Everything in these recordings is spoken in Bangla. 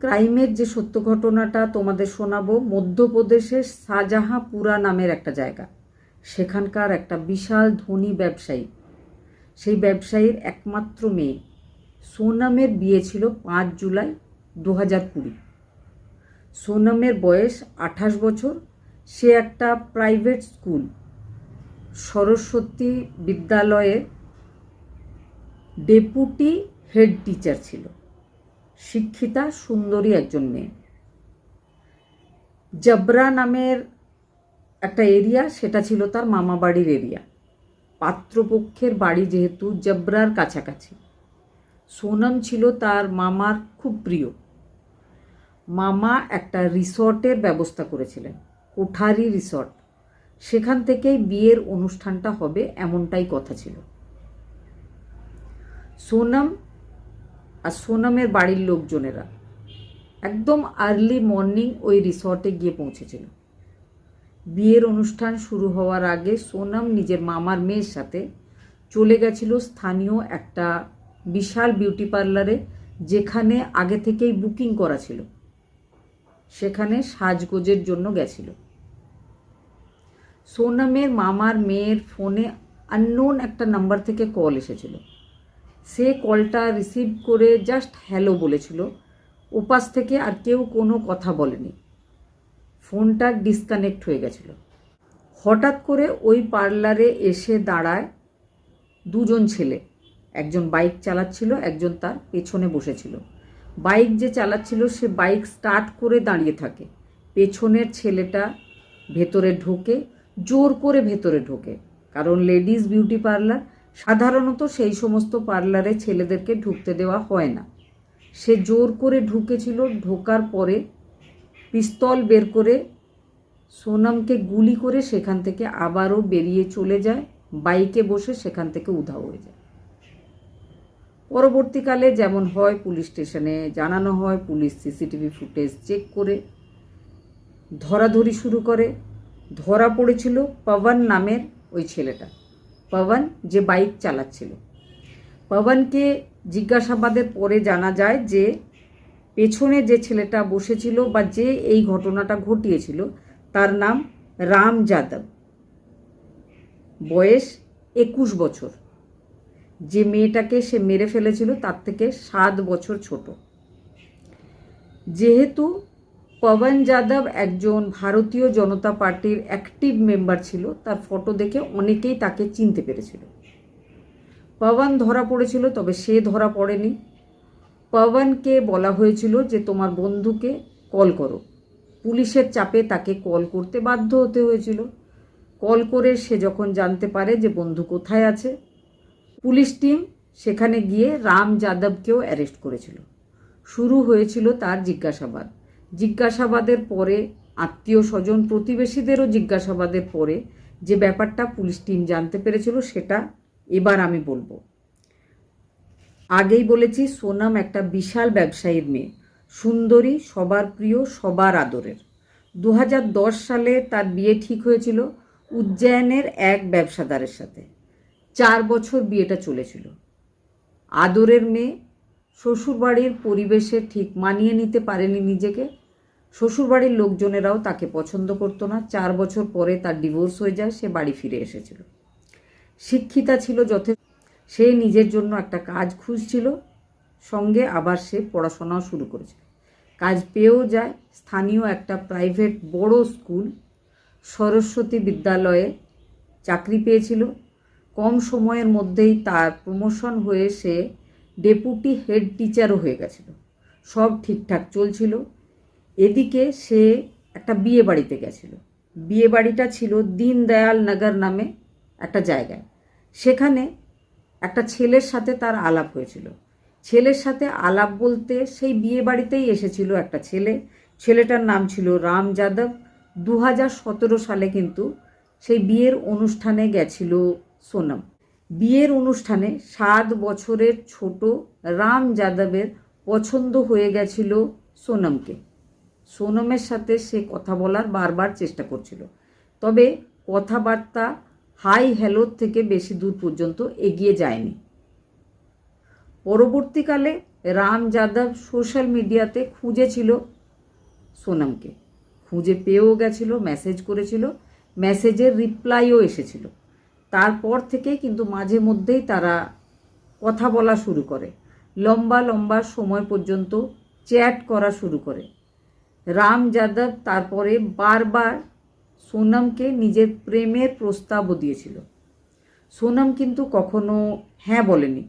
ক্রাইমের যে সত্য ঘটনাটা তোমাদের শোনাবো, মধ্যপ্রদেশের শাহজাহাঁপুরা নামের একটা জায়গা, সেখানকার একটা বিশাল ধনী ব্যবসায়ী, সেই ব্যবসায়ীর একমাত্র মেয়ে সোনমের বিয়ে ছিল 5 জুলাই 2020। সোনমের বয়স 28 বছর। সে একটা প্রাইভেট স্কুল সরস্বতী বিদ্যালয়ের ডেপুটি হেড টিচার ছিল। শিক্ষিতা, সুন্দরী একজন মেয়ে। জবরা নামের একটা এরিয়া, সেটা ছিল তার মামা বাড়ির এরিয়া। পাত্রপক্ষের বাড়ি যেহেতু জবরার কাছাকাছি, সোনম ছিল তার মামার খুব প্রিয়। মামা একটা রিসর্টের ব্যবস্থা করেছিলেন, কোঠারি রিসর্ট। সেখান থেকেই বিয়ের অনুষ্ঠানটা হবে এমনটাই কথা ছিল। সোনম আর সোনমের বাড়ির লোকজনেরা একদম আর্লি মর্নিং ওই রিসর্টে গিয়ে পৌঁছেছিল। বিয়ের অনুষ্ঠান শুরু হওয়ার আগে সোনম নিজের মামার মেয়ের সাথে চলে গেছিল স্থানীয় একটা বিশাল বিউটি পার্লারে, যেখানে আগে থেকেই বুকিং করা ছিল। সেখানে সাজগোজের জন্য গেছিল। সোনমের মামার মেয়ের ফোনে আননোন একটা নাম্বার থেকে কল এসেছিল। সে কলটা রিসিভ করে জাস্ট হ্যালো বলেছিল। ওপাশ থেকে আর কেউ কোনো কথা বলেনি। ফোনটা ডিসকানেক্ট হয়ে গেছিল। হঠাৎ করে ওই পার্লারে এসে দাঁড়ায় দুজন ছেলে। একজন বাইক চালাচ্ছিল, একজন তার পেছনে বসেছিল। বাইক যে চালাচ্ছিল সে বাইক স্টার্ট করে দাঁড়িয়ে থাকে। পেছনের ছেলেটা ভেতরে ঢোকে, জোর করে ভেতরে ঢোকে, কারণ লেডিস বিউটি পার্লার, সাধারণত সেই সমস্ত পার্লারে ছেলেদেরকে ঢুকতে দেওয়া হয় না। সে জোর করে ঢুকেছিল। ঢোকার পরে পিস্তল বের করে সোনমকে গুলি করে সেখান থেকে আবারও বেরিয়ে চলে যায়। বাইকে বসে সেখান থেকে উধাও হয়ে যায়। পরবর্তীকালে যেমন হয়, পুলিশ স্টেশনে জানানো হয়, পুলিশ সিসিটিভি ফুটেজ চেক করে ধরাধরি শুরু করে। ধরা পড়েছিল পবন নামের ওই ছেলেটা, পবন যে বাইক চালাচ্ছিল। পবনকে জিজ্ঞাসাবাদের পরে জানা যায় যে পেছনে যে ছেলেটা বসেছিল বা যে এই ঘটনাটা ঘটিয়েছিল তার নাম রাম যাদব, বয়স 21 বছর। যে মেয়েটাকে সে মেরে ফেলেছিল তার থেকে 7 বছর ছোট। যেহেতু পবন যাদব একজন ভারতীয় জনতা পার্টির অ্যাক্টিভ মেম্বার ছিল, তার ফটো দেখে অনেকেই তাকে চিনতে পেরেছিল। পবন ধরা পড়েছিল, তবে সে ধরা পড়েনি। পবনকে বলা হয়েছিল যে তোমার বন্ধুকে কল করো। পুলিশের চাপে তাকে কল করতে বাধ্য হতে হয়েছিল। কল করে সে যখন জানতে পারে যে বন্ধু কোথায় আছে, পুলিশ টিম সেখানে গিয়ে রাম যাদবকেও অ্যারেস্ট করেছিল। শুরু হয়েছিল তার জিজ্ঞাসাবাদ। জিজ্ঞাসাবাদের পরে আত্মীয় স্বজন প্রতিবেশীদেরও জিজ্ঞাসাবাদের পরে যে ব্যাপারটা পুলিশ টিম জানতে পেরেছিল সেটা এবার আমি বলবো। আগেই বলেছি, সোনম একটা বিশাল ব্যবসায়ীর মেয়ে, সুন্দরী, সবার প্রিয়, সবার আদরের। 2010 সালে তার বিয়ে ঠিক হয়েছিল উজ্জয়নের এক ব্যবসাদারের সাথে। 4 বছর বিয়েটা চলেছিল। আদরের মেয়ে, শ্বশুরবাড়ির পরিবেশে ঠিক মানিয়ে নিতে পারেনি নিজেকে। শ্বশুরবাড়ির লোকজনেরাও তাকে পছন্দ করতো না। 4 বছর পরে তার ডিভোর্স হয়ে যায়, সে বাড়ি ফিরে এসেছিল। শিক্ষিতা ছিল যথেষ্ট। সে নিজের জন্য একটা কাজ খুঁজছিল, সঙ্গে আবার সে পড়াশোনাও শুরু করেছিল। কাজ পেয়েও যায়। স্থানীয় একটা প্রাইভেট বড় স্কুল সরস্বতী বিদ্যালয়ে চাকরি পেয়েছিল। কম সময়ের মধ্যেই তার প্রমোশন হয়ে সে ডেপুটি হেড টিচারও হয়ে গেছিল। সব ঠিকঠাক চলছিল। এদিকে সে একটা বিয়ে বাড়িতে গেছিল। বিয়ে বাড়িটা ছিল দীনদয়াল নগর নামে একটা জায়গায়। সেখানে একটা ছেলের সাথে তার আলাপ হয়েছিল। ছেলের সাথে আলাপ বলতে সেই বিয়ে বাড়িতেই এসেছিল একটা ছেলে। ছেলেটার নাম ছিল রাম যাদব। 2017 সালে কিন্তু সেই বিয়ের অনুষ্ঠানে গেছিল সোনম। বিয়ের অনুষ্ঠানে 7 বছরের ছোট রাম যাদবের পছন্দ হয়ে গেছিল সোনমকে। সোনমের সাথে সে কথা বলার বারবার চেষ্টা করছিল, তবে কথাবার্তা হাই হ্যালোর থেকে বেশি দূর পর্যন্ত এগিয়ে যায়নি। পরবর্তীকালে রাম যাদব সোশ্যাল মিডিয়াতে খুঁজেছিল সোনমকে, খুঁজে পেয়েও গেছিল, মেসেজ করেছিল, মেসেজের রিপ্লাইও এসেছিল। তারপর থেকে কিন্তু মাঝে মধ্যেই তারা কথা বলা শুরু করে, লম্বা লম্বা সময় পর্যন্ত চ্যাট করা শুরু করে। রাম যাদব তারপরে বারবার সোনমকে নিজের প্রেমের প্রস্তাবও দিয়েছিল। সোনম কিন্তু কখনো হ্যাঁ বলেনি,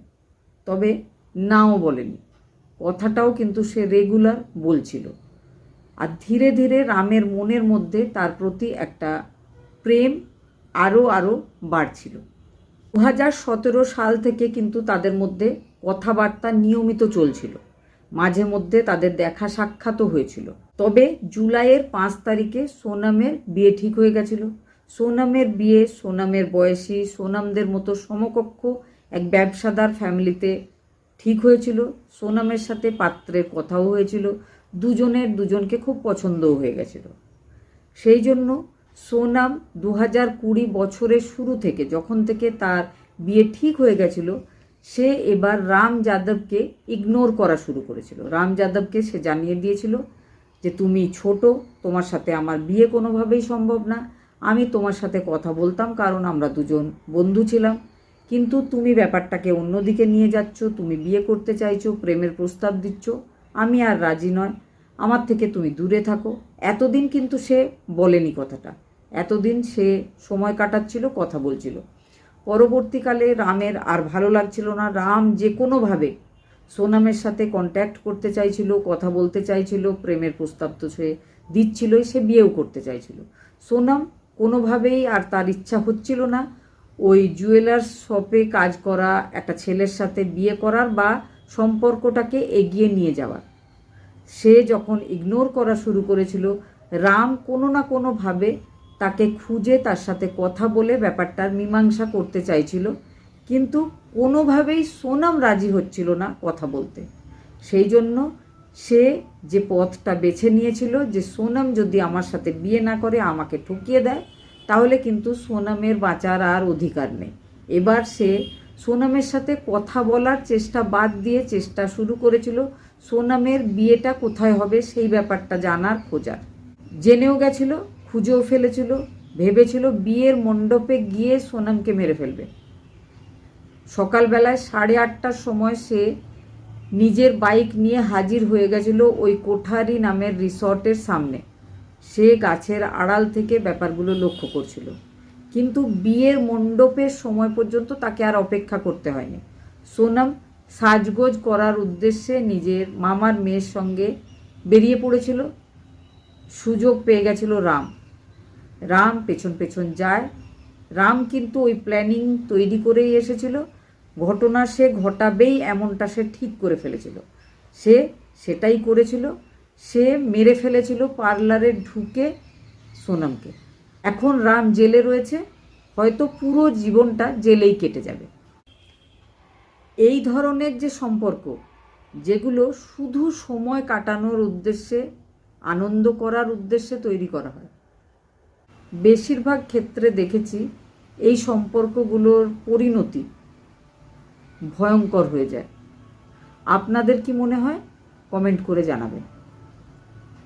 তবে নাও বলেনি, কথাটাও কিন্তু সে রেগুলার বলছিল। আর ধীরে ধীরে রামের মনের মধ্যে তার প্রতি একটা প্রেম আরও বাড়ছিল। 2017 সাল থেকে কিন্তু তাদের মধ্যে কথাবার্তা নিয়মিত চলছিল, মাঝে মধ্যে তাদের দেখা সাক্ষাৎও হয়েছিল। তবে জুলাইয়ের 5 তারিখে সোনমের বিয়ে ঠিক হয়ে গেছিল। সোনমের বিয়ে সোনমের বয়সী, সোনমদের মতো সমকক্ষ এক ব্যবসাদার ফ্যামিলিতে ঠিক হয়েছিল। সোনমের সাথে পাত্রের কথাও হয়েছিল, দুজনকে খুব পছন্দও হয়ে গেছিল। সেই জন্য সোনম 2020 বছরের শুরু থেকে, যখন থেকে তার বিয়ে ঠিক হয়ে গেছিল, সে এবার রাম যাদবকে ইগনোর করা শুরু করেছিল। রাম যাদবকে সে জানিয়ে দিয়েছিল যে তুমি ছোট, তোমার সাথে আমার বিয়ে কোনোভাবেই সম্ভব না। আমি তোমার সাথে কথা বলতাম কারণ আমরা দুজন বন্ধু ছিলাম, কিন্তু তুমি ব্যাপারটাকে অন্যদিকে নিয়ে যাচ্ছ, তুমি বিয়ে করতে চাইছো, প্রেমের প্রস্তাব দিচ্ছ, আমি আর রাজি নয়, আমার থেকে তুমি দূরে থাকো। এতদিন কিন্তু সে বলেনি কথাটা, এতদিন সে সময় কাটাচ্ছিল, কথা বলছিল। পরবর্তীকালে রামের আর ভালো লাগছিল না, রাম যে কোনোভাবে সোনমের সাথে কন্ট্যাক্ট করতে চাইছিল, কথা বলতে চাইছিল, প্রেমের প্রস্তাব তো সে দিচ্ছিলই, সে বিয়েও করতে চাইছিল। সোনম কোনোভাবেই আর তার ইচ্ছা হচ্ছিল না ওই জুয়েলার্স শপে কাজ করা একটা ছেলের সাথে বিয়ে করার বা সম্পর্কটাকে এগিয়ে নিয়ে যাওয়ার। সে যখন ইগনোর করা শুরু করেছিল, রাম কোনো না কোনোভাবে তাকে খুঁজে তার সাথে কথা বলে ব্যাপারটার মীমাংসা করতে চাইছিল, কিন্তু কোনোভাবেই সোনম রাজি হচ্ছিল না কথা বলতে। সেই জন্য সে যে পথটা বেছে নিয়েছিল যে সোনম যদি আমার সাথে বিয়ে না করে, আমাকে ঠকিয়ে দেয়, তাহলে কিন্তু সোনমের বাঁচার আর অধিকার নেই। এবার সে সোনমের সাথে কথা বলার চেষ্টা বাদ দিয়ে চেষ্টা শুরু করেছিল সোনমের বিয়েটা কোথায় হবে সেই ব্যাপারটা জানার, খোঁজার। জেনেও গেছিল, খুঁজেও ফেলেছিল, ভেবেছিল বিয়ের মণ্ডপে গিয়ে সোনমকে মেরে ফেলবে। সকালবেলায় 8:30টার সময় সে নিজের বাইক নিয়ে হাজির হয়ে গেছিল ওই কোঠারি নামের রিসর্টের সামনে। সে গাছের আড়াল থেকে ব্যাপারগুলো লক্ষ্য করছিল, কিন্তু বিয়ের মণ্ডপের সময় পর্যন্ত তাকে আর অপেক্ষা করতে হয়নি। সোনম সাজগোজ করার উদ্দেশ্যে নিজের মামার মেয়ের সঙ্গে বেরিয়ে পড়েছিল। সুযোগ পেয়ে গেছিল রাম পেছন পেছন যায়। রাম কিন্তু ওই প্ল্যানিং তৈরি করেই এসেছিল, ঘটনা সে ঘটাবেই এমনটা সে ঠিক করে ফেলেছিল। সে সেটাই করেছিল, সে মেরে ফেলেছিল পার্লারে ঢুকে সোনমকে। এখন রাম জেলে রয়েছে, হয়তো পুরো জীবনটা জেলেই কেটে যাবে। এই ধরনের যে সম্পর্ক, যেগুলো শুধু সময় কাটানোর উদ্দেশ্যে, আনন্দ করার উদ্দেশ্যে তৈরি করা হয়, বেশিরভাগ ক্ষেত্রে দেখেছি এই সম্পর্কগুলোর পরিণতি ভয়ঙ্কর হয়ে যায়। আপনাদের কি মনে হয়? কমেন্ট করে জানাবেন।